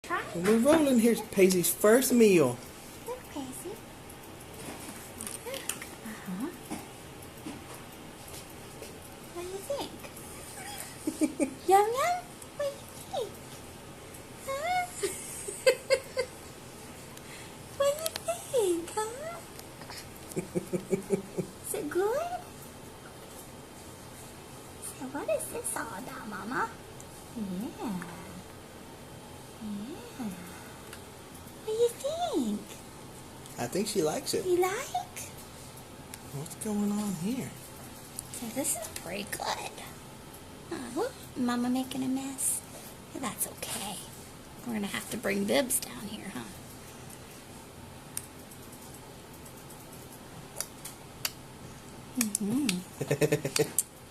Try it. We're rolling. Here's Paisley's first meal. Look, Paisley. What do you think? Yum yum? What do you think? Huh? What do you think, huh? Is it good? So what is this all about, Mama? Yeah. Yeah. What do you think? I think she likes it. You like? What's going on here? So this is pretty good. Whoop, Mama making a mess. That's okay. We're gonna have to bring Bibbs down here, huh?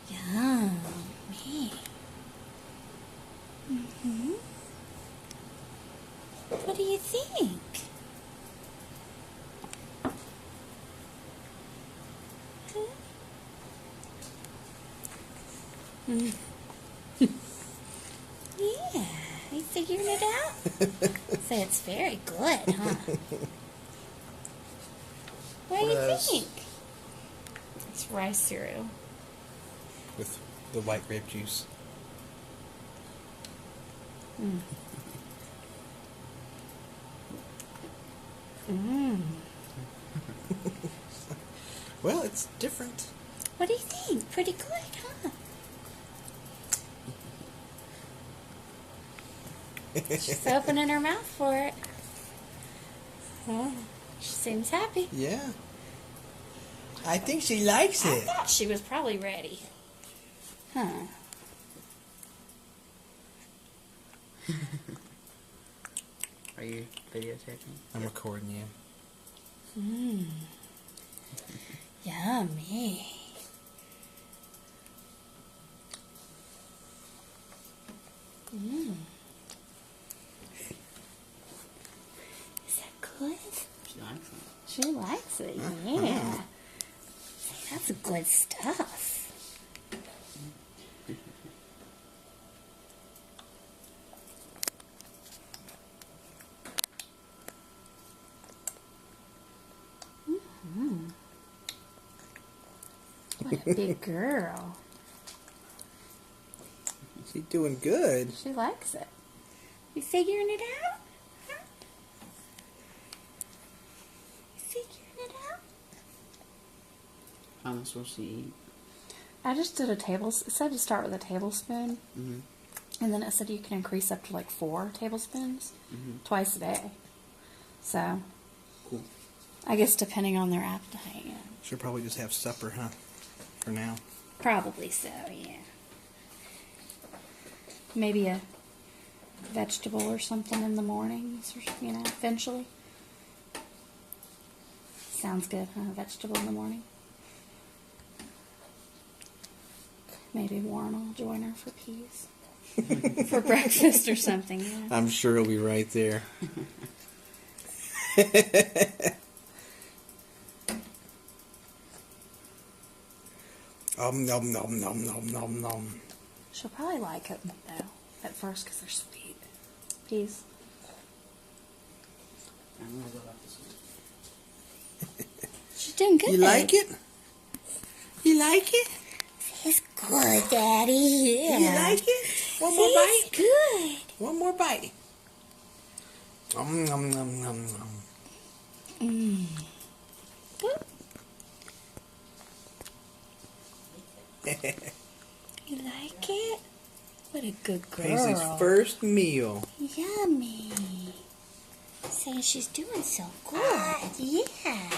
Yummy. What do you think? Yeah, you figuring it out? Say it's very good, huh? What do you Yes. think? It's rice cereal. With the white grape juice. Well, it's different. What do you think? Pretty good, huh? She's opening her mouth for it. She seems happy. Yeah. I think she likes I it. thought she was probably ready. Huh. Are you videotaping? I'm recording you. Yummy. Is that good? She likes it. She likes it, yeah. That's good stuff. What a big girl. She's doing good. She likes it. You figuring it out? Huh? You figuring it out? How am I supposed to eat? I just did a it said to start with a tablespoon. Mm-hmm. And then it said you can increase up to like 4 tablespoons twice a day. So, Cool. I guess depending on their appetite, yeah. She'll probably just have supper, huh? For now. Probably so, yeah. Maybe a vegetable or something in the mornings, or, eventually. Sounds good, huh? A vegetable in the morning. Maybe Warren will join her for peas. For breakfast or something, yeah. I'm sure he'll be right there. Nom nom nom nom nom nom. She'll probably like it, though, at first, because they're sweet. Peas. I'm gonna go back to sleep. She's doing good. You like it? You like it? It's good, Daddy. Yeah. You like it? One more bite? It's good. One more bite. Nom nom nom nom nom. You like it? What a good girl. Paisley's first meal. Yummy. Saying she's doing so good. Yeah.